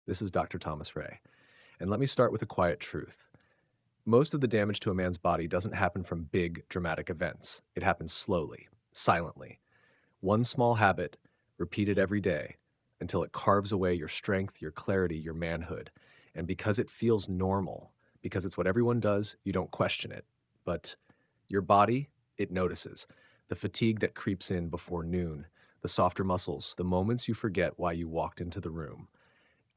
This is Dr. Thomas Ray. And let me start with a quiet truth. Most of the damage to a man's body doesn't happen from big, dramatic events. It happens slowly, silently. One small habit, repeated every day, until it carves away your strength, your clarity, your manhood. And because it feels normal, because it's what everyone does, you don't question it. But your body, it notices. The fatigue that creeps in before noon, the softer muscles, the moments you forget why you walked into the room.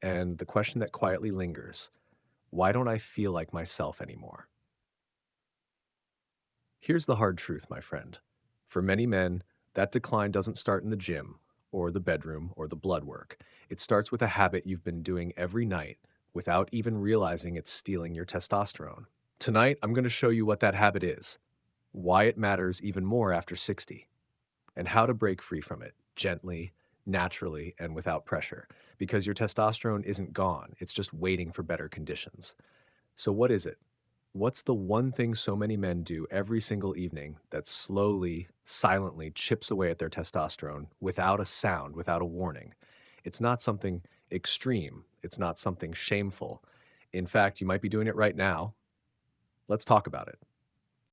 And the question that quietly lingers, why don't I feel like myself anymore? Here's the hard truth, my friend. For many men, that decline doesn't start in the gym or the bedroom or the blood work. It starts with a habit you've been doing every night without even realizing it's stealing your testosterone. Tonight, I'm going to show you what that habit is, why it matters even more after 60, and how to break free from it gently, naturally, and without pressure. Because your testosterone isn't gone, it's just waiting for better conditions. So, what is it? What's the one thing so many men do every single evening that slowly, silently chips away at their testosterone without a sound, without a warning? It's not something extreme, it's not something shameful. In fact, you might be doing it right now. Let's talk about it.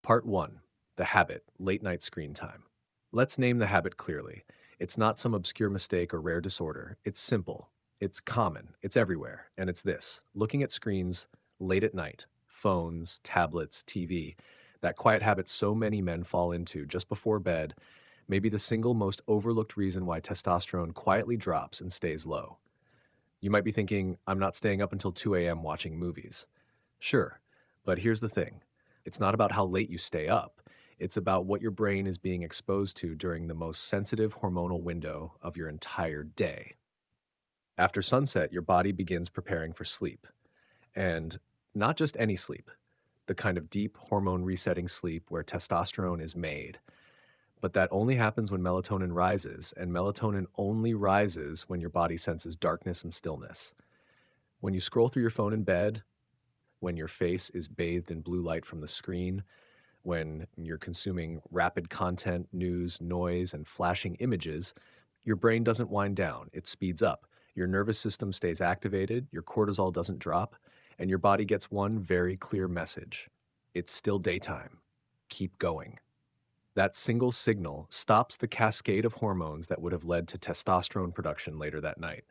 Part one, the habit, late night screen time. Let's name the habit clearly. It's not some obscure mistake or rare disorder. It's simple, it's common, it's everywhere, and it's this: looking at screens late at night, phones, tablets, TV. That quiet habit so many men fall into just before bed may be the single most overlooked reason why testosterone quietly drops and stays low. You might be thinking, I'm not staying up until 2 a.m. watching movies. Sure, but here's the thing: it's not about how late you stay up. It's about what your brain is being exposed to during the most sensitive hormonal window of your entire day. After sunset, your body begins preparing for sleep. And not just any sleep, the kind of deep hormone resetting sleep where testosterone is made. But that only happens when melatonin rises, and melatonin only rises when your body senses darkness and stillness. When you scroll through your phone in bed, when your face is bathed in blue light from the screen, when you're consuming rapid content, news, noise, and flashing images, your brain doesn't wind down, it speeds up. Your nervous system stays activated, your cortisol doesn't drop, and your body gets one very clear message: it's still daytime. Keep going. That single signal stops the cascade of hormones that would have led to testosterone production later that night.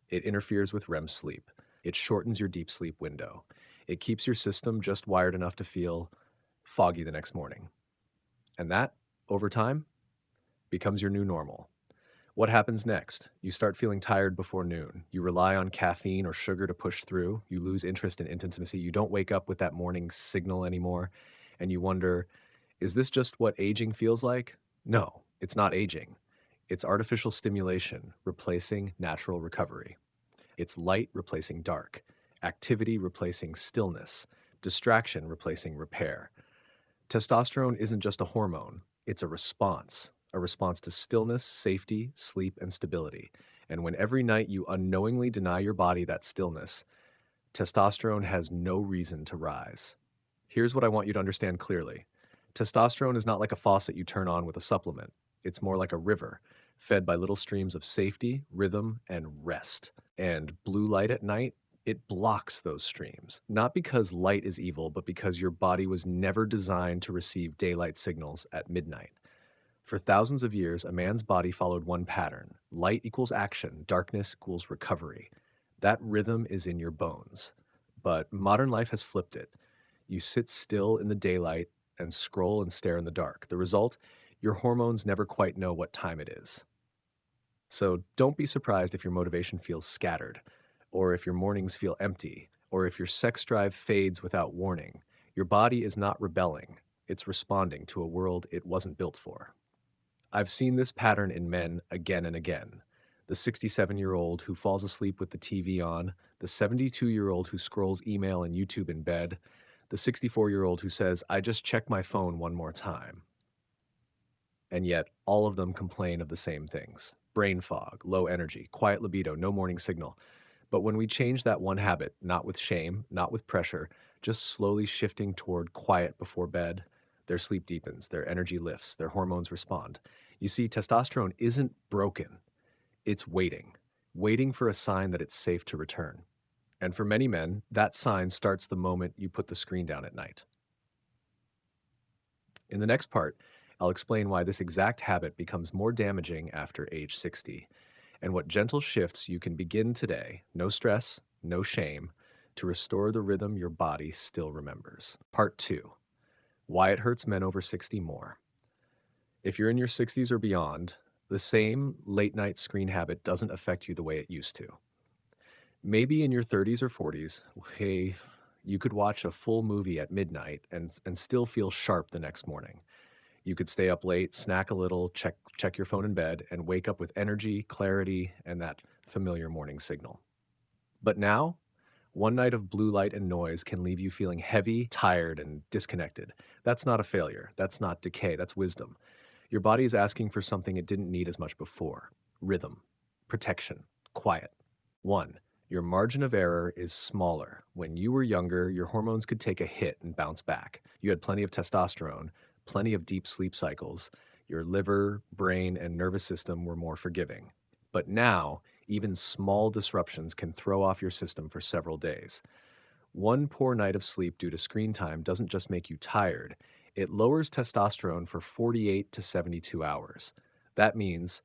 It interferes with REM sleep. It shortens your deep sleep window. It keeps your system just wired enough to feel foggy the next morning. And that, over time, becomes your new normal. What happens next? You start feeling tired before noon. You rely on caffeine or sugar to push through. You lose interest in intimacy. You don't wake up with that morning signal anymore. And you wonder, is this just what aging feels like? No, it's not aging. It's artificial stimulation replacing natural recovery. It's light replacing dark, activity replacing stillness, distraction replacing repair. Testosterone isn't just a hormone, it's a response to stillness, safety, sleep, and stability. And when every night you unknowingly deny your body that stillness, testosterone has no reason to rise. Here's what I want you to understand clearly: testosterone is not like a faucet you turn on with a supplement, it's more like a river, fed by little streams of safety, rhythm, and rest. And blue light at night, it blocks those streams. Not because light is evil, but because your body was never designed to receive daylight signals at midnight. For thousands of years, a man's body followed one pattern: light equals action, darkness equals recovery. That rhythm is in your bones. But modern life has flipped it. You sit still in the daylight and scroll and stare in the dark. The result? Your hormones never quite know what time it is. So don't be surprised if your motivation feels scattered, or if your mornings feel empty, or if your sex drive fades without warning. Your body is not rebelling, it's responding to a world it wasn't built for. I've seen this pattern in men again and again. The 67-year-old who falls asleep with the TV on, the 72-year-old who scrolls email and YouTube in bed, the 64-year-old who says, I just check my phone one more time. And yet, all of them complain of the same things: brain fog, low energy, quiet libido, no morning signal. But when we change that one habit, not with shame, not with pressure, just slowly shifting toward quiet before bed, their sleep deepens, their energy lifts, their hormones respond. You see, testosterone isn't broken, it's waiting. waiting for a sign that it's safe to return. And for many men, that sign starts the moment you put the screen down at night. In the next part, I'll explain why this exact habit becomes more damaging after age 60 and what gentle shifts you can begin today, no stress, no shame, to restore the rhythm your body still remembers. Part 2, why it hurts men over 60 more. If you're in your 60s or beyond, the same late night screen habit doesn't affect you the way it used to. Maybe in your 30s or 40s, hey, you could watch a full movie at midnight and still feel sharp the next morning. You could stay up late, snack a little, check your phone in bed, and wake up with energy, clarity, and that familiar morning signal. But now, one night of blue light and noise can leave you feeling heavy, tired, and disconnected. That's not a failure. That's not decay. That's wisdom. Your body is asking for something it didn't need as much before: rhythm, protection, quiet. One, your margin of error is smaller. When you were younger, your hormones could take a hit and bounce back. You had plenty of testosterone, plenty of deep sleep cycles. Your liver, brain, and nervous system were more forgiving. But now, even small disruptions can throw off your system for several days. One poor night of sleep due to screen time doesn't just make you tired, it lowers testosterone for 48 to 72 hours. That means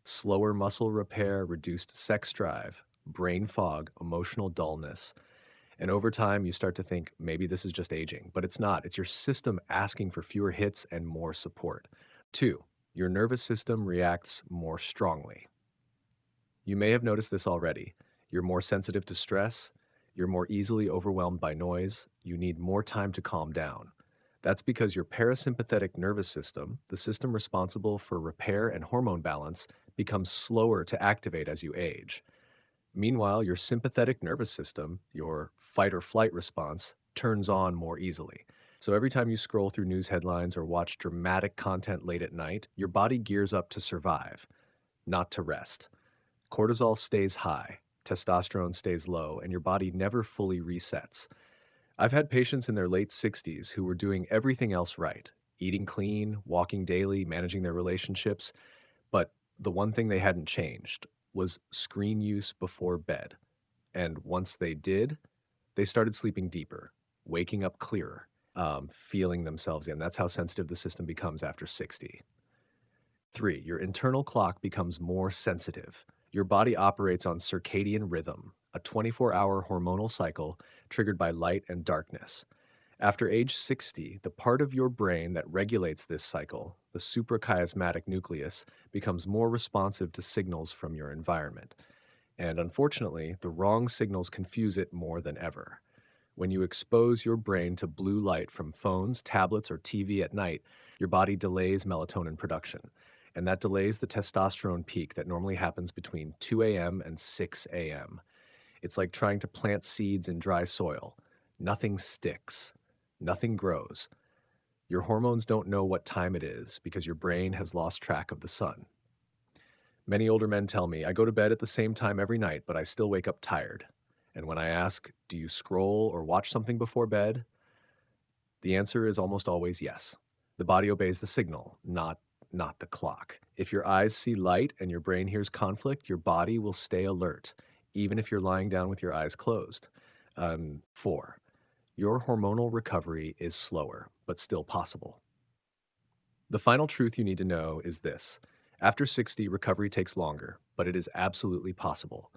slower muscle repair, reduced sex drive, brain fog, emotional dullness. And over time, you start to think maybe this is just aging, but it's not. It's your system asking for fewer hits and more support. Two, your nervous system reacts more strongly. You may have noticed this already. You're more sensitive to stress. You're more easily overwhelmed by noise. You need more time to calm down. That's because your parasympathetic nervous system, the system responsible for repair and hormone balance, becomes slower to activate as you age. Meanwhile, your sympathetic nervous system, your fight or flight response, turns on more easily. So every time you scroll through news headlines or watch dramatic content late at night, your body gears up to survive, not to rest. Cortisol stays high, testosterone stays low, and your body never fully resets. I've had patients in their late 60s who were doing everything else right: eating clean, walking daily, managing their relationships. But the one thing they hadn't changed was screen use before bed. And once they did, they started sleeping deeper, waking up clearer, feeling themselves in. That's how sensitive the system becomes after 60. Three, your internal clock becomes more sensitive. Your body operates on circadian rhythm, a 24-hour hormonal cycle triggered by light and darkness. After age 60, the part of your brain that regulates this cycle, the suprachiasmatic nucleus, becomes more responsive to signals from your environment. And unfortunately, the wrong signals confuse it more than ever. When you expose your brain to blue light from phones, tablets, or TV at night, your body delays melatonin production. And that delays the testosterone peak that normally happens between 2 a.m. and 6 a.m. It's like trying to plant seeds in dry soil. Nothing sticks. Nothing grows. Your hormones don't know what time it is because your brain has lost track of the sun. Many older men tell me, I go to bed at the same time every night, but I still wake up tired. And when I ask, do you scroll or watch something before bed? The answer is almost always yes. The body obeys the signal, not the clock. If your eyes see light and your brain hears conflict, your body will stay alert, even if you're lying down with your eyes closed. Four, your hormonal recovery is slower, but still possible. The final truth you need to know is this: after 60, recovery takes longer, but it is absolutely possible.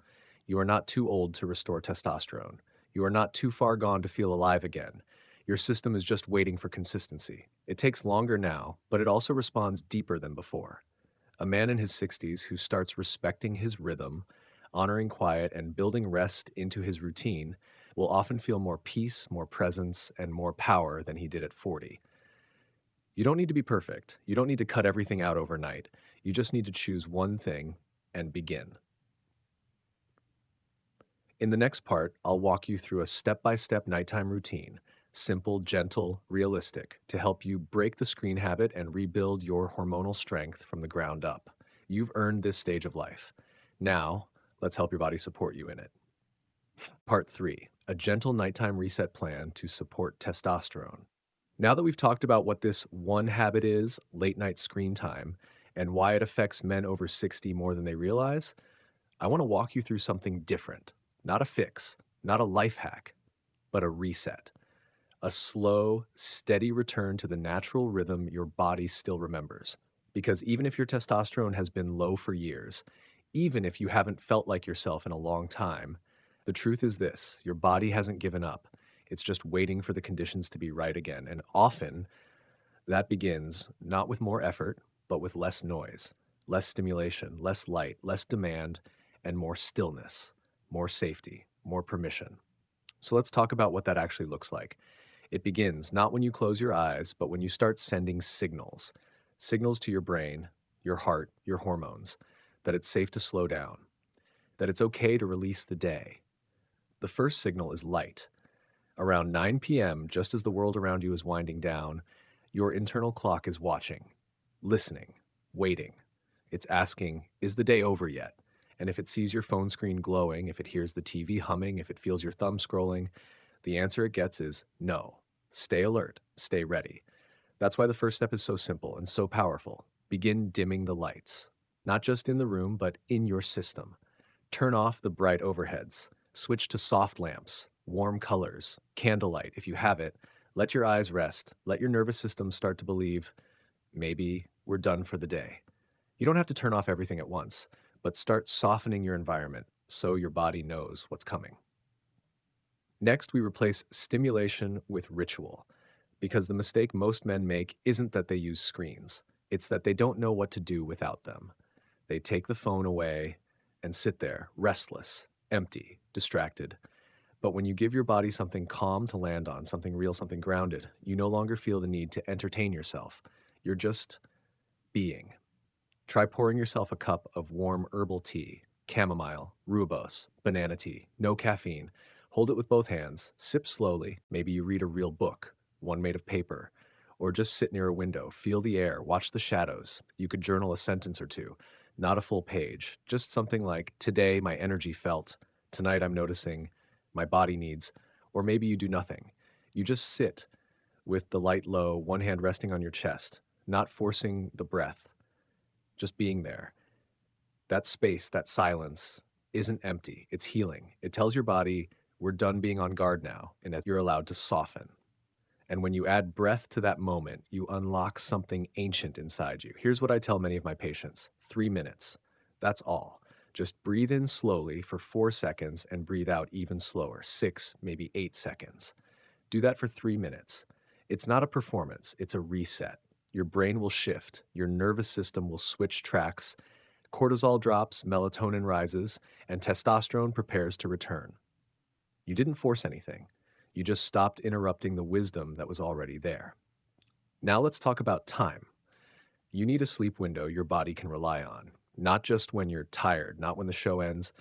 You are not too old to restore testosterone. You are not too far gone to feel alive again. Your system is just waiting for consistency. It takes longer now, but it also responds deeper than before. A man in his 60s who starts respecting his rhythm, honoring quiet, and building rest into his routine will often feel more peace, more presence, and more power than he did at 40. You don't need to be perfect. You don't need to cut everything out overnight. You just need to choose one thing and begin. In the next part, I'll walk you through a step-by-step nighttime routine, simple, gentle, realistic, to help you break the screen habit and rebuild your hormonal strength from the ground up. You've earned this stage of life. Now, let's help your body support you in it. Part 3, a gentle nighttime reset plan to support testosterone. Now that we've talked about what this one habit is, late night screen time, and why it affects men over 60 more than they realize, I want to walk you through something different, not a fix, not a life hack, but a reset. A slow, steady return to the natural rhythm your body still remembers. Because even if your testosterone has been low for years, even if you haven't felt like yourself in a long time, the truth is this: your body hasn't given up. It's just waiting for the conditions to be right again. And often that begins not with more effort, but with less noise, less stimulation, less light, less demand, and more stillness, more safety, more permission. So let's talk about what that actually looks like. It begins not when you close your eyes, but when you start sending signals, signals to your brain, your heart, your hormones, that it's safe to slow down, that it's okay to release the day. The first signal is light. Around 9 p.m., just as the world around you is winding down, your internal clock is watching, listening, waiting. It's asking, is the day over yet? And if it sees your phone screen glowing, if it hears the TV humming, if it feels your thumb scrolling, the answer it gets is no. Stay alert, stay ready. That's why the first step is so simple and so powerful. Begin dimming the lights, not just in the room, but in your system. Turn off the bright overheads. Switch to soft lamps, warm colors, candlelight if you have it. Let your eyes rest. Let your nervous system start to believe maybe we're done for the day. You don't have to turn off everything at once, but start softening your environment so your body knows what's coming. Next, we replace stimulation with ritual, because the mistake most men make isn't that they use screens, it's that they don't know what to do without them. They take the phone away and sit there, restless, empty, distracted. But when you give your body something calm to land on, something real, something grounded, you no longer feel the need to entertain yourself. You're just being. Try pouring yourself a cup of warm herbal tea, chamomile, rooibos, banana tea, no caffeine. Hold it with both hands, sip slowly. Maybe you read a real book, one made of paper, or just sit near a window, feel the air, watch the shadows. You could journal a sentence or two, not a full page, just something like, today my energy felt, tonight I'm noticing, my body needs, or maybe you do nothing. You just sit with the light low, one hand resting on your chest, not forcing the breath, just being there. That space, that silence isn't empty, it's healing. It tells your body, we're done being on guard now, and that you're allowed to soften. And when you add breath to that moment, you unlock something ancient inside you. Here's what I tell many of my patients: 3 minutes. That's all. Just breathe in slowly for 4 seconds and breathe out even slower, 6, maybe 8 seconds. Do that for 3 minutes. It's not a performance, it's a reset. Your brain will shift, your nervous system will switch tracks, cortisol drops, melatonin rises, and testosterone prepares to return. You didn't force anything. You just stopped interrupting the wisdom that was already there. Now let's talk about time. You need a sleep window your body can rely on, not just when you're tired, not when the show ends,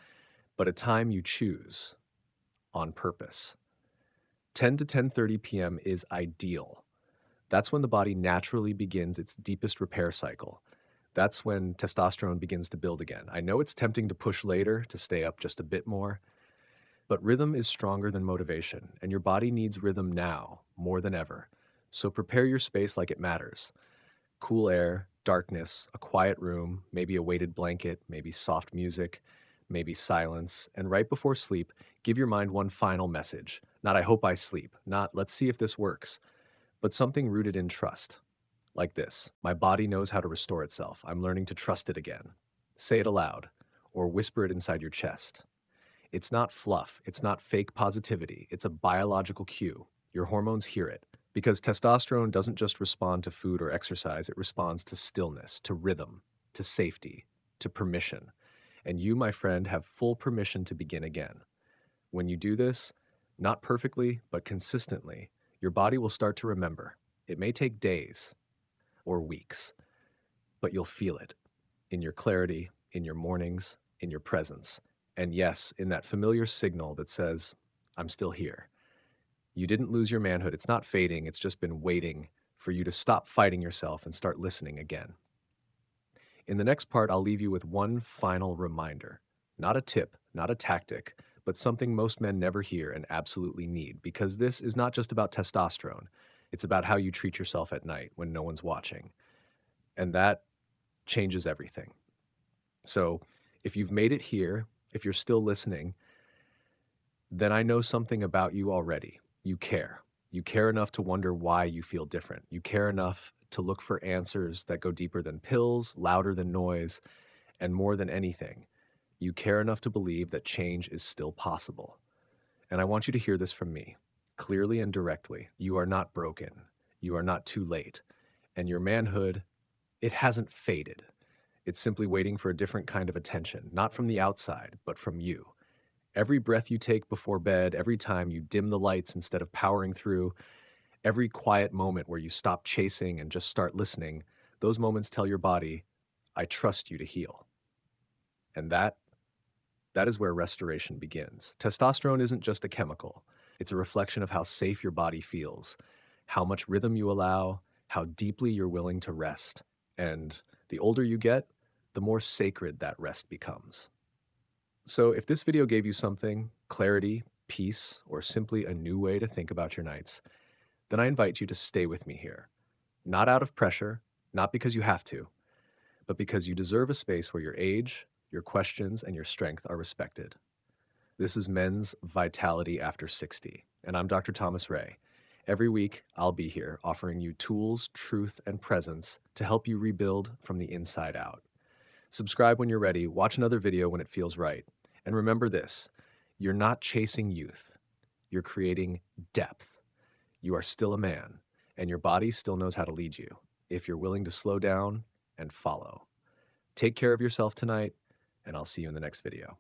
but a time you choose on purpose. 10 to 10:30 p.m. is ideal. That's when the body naturally begins its deepest repair cycle. That's when testosterone begins to build again. I know it's tempting to push later to stay up just a bit more, but rhythm is stronger than motivation, and your body needs rhythm now more than ever. So prepare your space like it matters. Cool air, darkness, a quiet room, maybe a weighted blanket, maybe soft music, maybe silence. And right before sleep, give your mind one final message. Not, I hope I sleep. Not, let's see if this works. But something rooted in trust. Like this: my body knows how to restore itself. I'm learning to trust it again. Say it aloud, or whisper it inside your chest. It's not fluff. It's not fake positivity. It's a biological cue. Your hormones hear it. Because testosterone doesn't just respond to food or exercise, it responds to stillness, to rhythm, to safety, to permission. And you, my friend, have full permission to begin again. When you do this, not perfectly, but consistently, your body will start to remember. It may take days or weeks, but you'll feel it in your clarity, in your mornings, in your presence. And yes, in that familiar signal that says, I'm still here. You didn't lose your manhood. It's not fading. It's just been waiting for you to stop fighting yourself and start listening again. In the next part, I'll leave you with one final reminder. Not a tip, not a tactic, but something most men never hear and absolutely need, because this is not just about testosterone. It's about how you treat yourself at night when no one's watching. And that changes everything. So If you've made it here, if you're still listening, then I know something about you already. You care. You care enough to wonder why you feel different. You care enough to look for answers that go deeper than pills, louder than noise, and more than anything, you care enough to believe that change is still possible. And I want you to hear this from me, clearly and directly. You are not broken. You are not too late. And your manhood, it hasn't faded. It's simply waiting for a different kind of attention, not from the outside, but from you. Every breath you take before bed, every time you dim the lights instead of powering through, every quiet moment where you stop chasing and just start listening, those moments tell your body, I trust you to heal. And that is where restoration begins. Testosterone isn't just a chemical. It's a reflection of how safe your body feels, how much rhythm you allow, how deeply you're willing to rest. And the older you get, the more sacred that rest becomes. So if this video gave you something, clarity, peace, or simply a new way to think about your nights, then I invite you to stay with me here. Not out of pressure, not because you have to, but because you deserve a space where your age, your questions, and your strength are respected. This is Men's Vitality After 60, and I'm Dr. Thomas Ray. Every week, I'll be here offering you tools, truth, and presence to help you rebuild from the inside out. Subscribe when you're ready, watch another video when it feels right. And remember this, you're not chasing youth, you're creating depth. You are still a man, and your body still knows how to lead you if you're willing to slow down and follow. Take care of yourself tonight, and I'll see you in the next video.